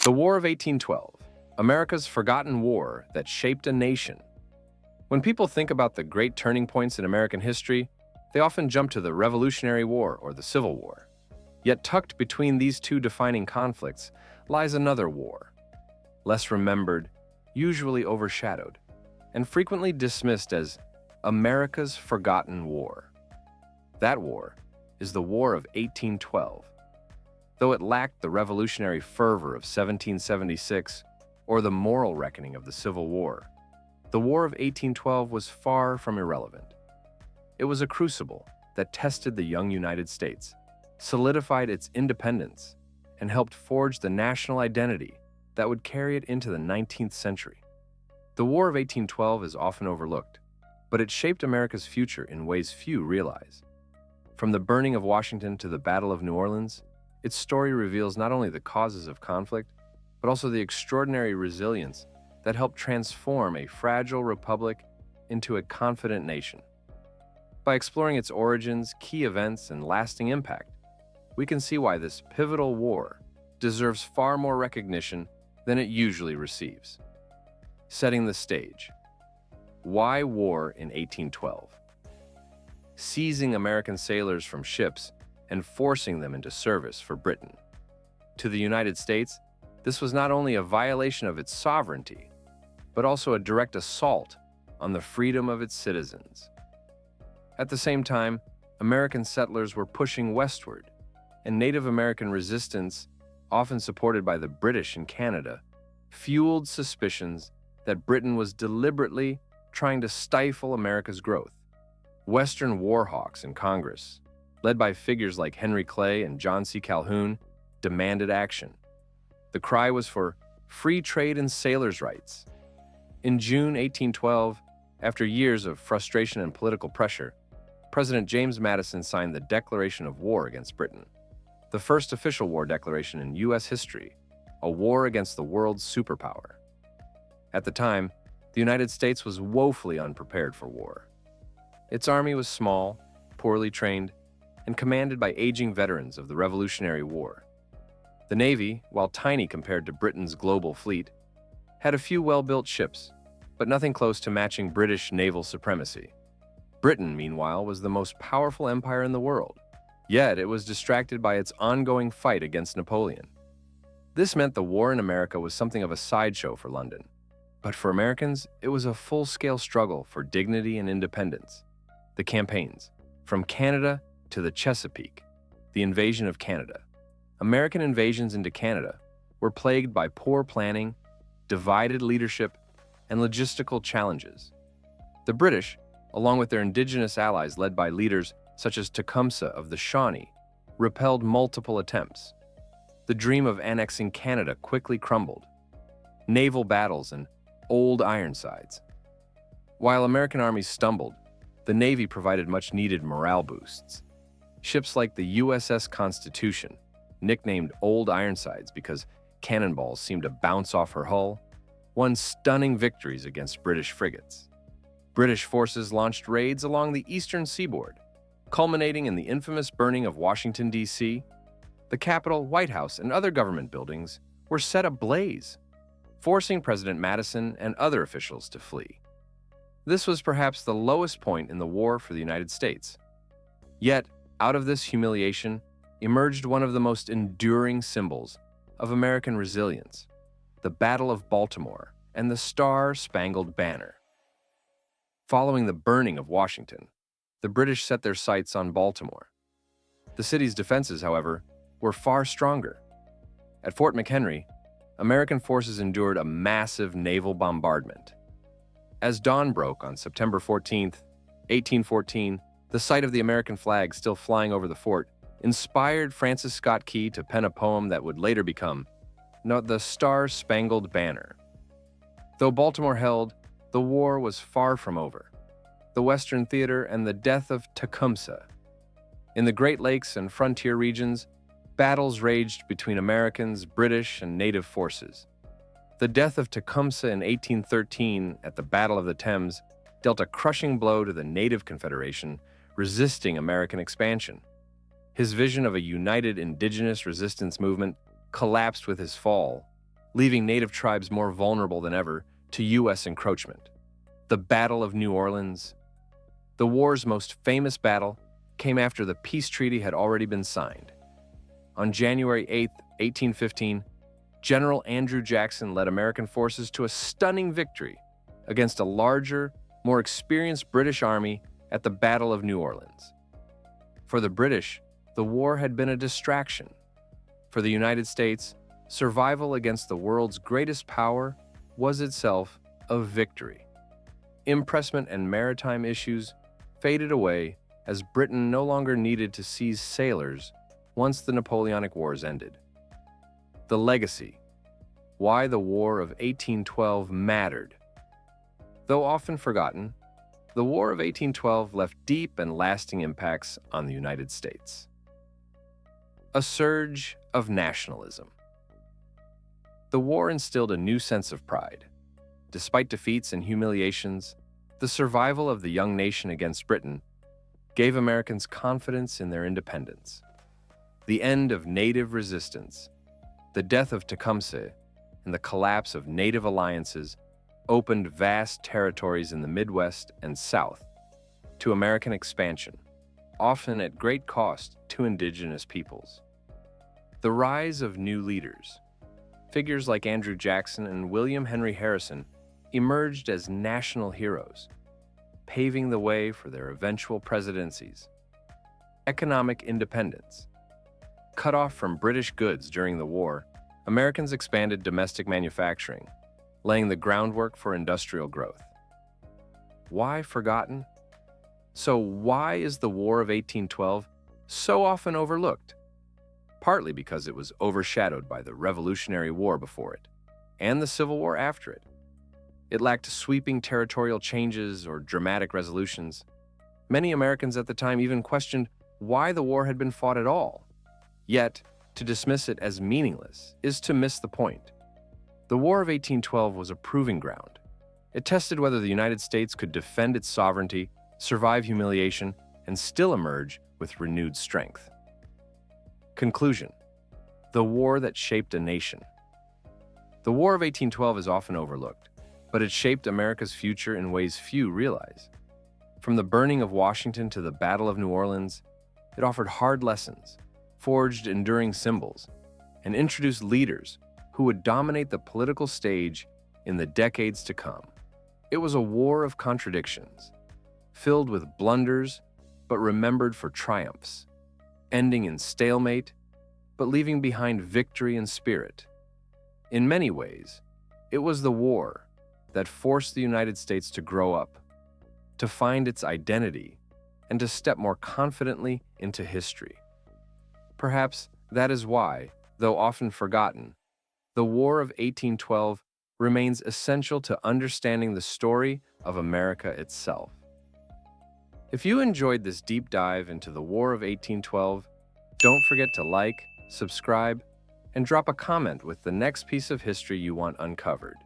The War of 1812, America's forgotten war that shaped a nation. When people think about the great turning points in American history, they often jump to the Revolutionary War or the Civil War. Yet tucked between these two defining conflicts lies another war, less remembered, usually overshadowed, and frequently dismissed as America's forgotten war. That war is the War of 1812. Though it lacked the revolutionary fervor of 1776 or the moral reckoning of the Civil War, the War of 1812 was far from irrelevant. It was a crucible that tested the young United States, solidified its independence, and helped forge the national identity that would carry it into the 19th century. The War of 1812 is often overlooked, but it shaped America's future in ways few realize. From the burning of Washington to the Battle of New Orleans, its story reveals not only the causes of conflict, but also the extraordinary resilience that helped transform a fragile republic into a confident nation. By exploring its origins, key events, and lasting impact, we can see why this pivotal war deserves far more recognition than it usually receives. Setting the stage. Why war in 1812? Seizing American sailors from ships and forcing them into service for Britain. To the United States, this was not only a violation of its sovereignty, but also a direct assault on the freedom of its citizens. At the same time, American settlers were pushing westward, and Native American resistance, often supported by the British in Canada, fueled suspicions that Britain was deliberately trying to stifle America's growth. Western war hawks in Congress, led by figures like Henry Clay and John C. Calhoun, demanded action. The cry was for free trade and sailors' rights. In June 1812, after years of frustration and political pressure, President James Madison signed the Declaration of War against Britain, the first official war declaration in U.S. history, a war against the world's superpower. At the time, the United States was woefully unprepared for war. Its army was small, poorly trained, and commanded by aging veterans of the Revolutionary War. The Navy, while tiny compared to Britain's global fleet, had a few well-built ships, but nothing close to matching British naval supremacy. Britain, meanwhile, was the most powerful empire in the world, yet it was distracted by its ongoing fight against Napoleon. This meant the war in America was something of a sideshow for London, but for Americans, it was a full-scale struggle for dignity and independence. The campaigns, from Canada to the Chesapeake, the invasion of Canada. American invasions into Canada were plagued by poor planning, divided leadership, and logistical challenges. The British, along with their indigenous allies led by leaders such as Tecumseh of the Shawnee, repelled multiple attempts. The dream of annexing Canada quickly crumbled. Naval battles and old Ironsides. While American armies stumbled, the Navy provided much-needed morale boosts. Ships like the USS Constitution, nicknamed Old Ironsides because cannonballs seemed to bounce off her hull, won stunning victories against British frigates. British forces launched raids along the eastern seaboard, culminating in the infamous burning of Washington, D.C. The Capitol, White House, and other government buildings were set ablaze, forcing President Madison and other officials to flee. This was perhaps the lowest point in the war for the United States. Yet, out of this humiliation emerged one of the most enduring symbols of American resilience, the Battle of Baltimore and the Star-Spangled Banner. Following the burning of Washington, the British set their sights on Baltimore. The city's defenses, however, were far stronger. At Fort McHenry, American forces endured a massive naval bombardment. As dawn broke on September 14, 1814, the sight of the American flag still flying over the fort inspired Francis Scott Key to pen a poem that would later become the Star-Spangled Banner. Though Baltimore held, the war was far from over. The Western Theater and the death of Tecumseh. In the Great Lakes and frontier regions, battles raged between Americans, British, and native forces. The death of Tecumseh in 1813 at the Battle of the Thames dealt a crushing blow to the Native Confederation, resisting American expansion. His vision of a united indigenous resistance movement collapsed with his fall, leaving native tribes more vulnerable than ever to U.S. encroachment. The Battle of New Orleans. The war's most famous battle came after the peace treaty had already been signed. On January 8, 1815, General Andrew Jackson led American forces to a stunning victory against a larger, more experienced British army at the Battle of New Orleans. For the British, the war had been a distraction. For the United States, survival against the world's greatest power was itself a victory. Impressment and maritime issues faded away as Britain no longer needed to seize sailors once the Napoleonic Wars ended. The legacy. Why the War of 1812 mattered. Though often forgotten, the War of 1812 left deep and lasting impacts on the United States. A surge of nationalism. The war instilled a new sense of pride. Despite defeats and humiliations, the survival of the young nation against Britain gave Americans confidence in their independence. The end of native resistance, the death of Tecumseh, and the collapse of native alliances opened vast territories in the Midwest and South to American expansion, often at great cost to indigenous peoples. The rise of new leaders. Figures like Andrew Jackson and William Henry Harrison emerged as national heroes, paving the way for their eventual presidencies. Economic independence. Cut off from British goods during the war, Americans expanded domestic manufacturing, laying the groundwork for industrial growth. Why forgotten? So why is the War of 1812 so often overlooked? Partly because it was overshadowed by the Revolutionary War before it, and the Civil War after it. It lacked sweeping territorial changes or dramatic resolutions. Many Americans at the time even questioned why the war had been fought at all. Yet, to dismiss it as meaningless is to miss the point. The War of 1812 was a proving ground. It tested whether the United States could defend its sovereignty, survive humiliation, and still emerge with renewed strength. Conclusion. The war that shaped a nation. The War of 1812 is often overlooked, but it shaped America's future in ways few realize. From the burning of Washington to the Battle of New Orleans, it offered hard lessons, forged enduring symbols, and introduced leaders who would dominate the political stage in the decades to come. It was a war of contradictions, filled with blunders but remembered for triumphs, ending in stalemate but leaving behind victory and spirit. In many ways, it was the war that forced the United States to grow up, to find its identity, and to step more confidently into history. Perhaps that is why, though often forgotten, the War of 1812 remains essential to understanding the story of America itself. If you enjoyed this deep dive into the War of 1812, don't forget to like, subscribe, and drop a comment with the next piece of history you want uncovered.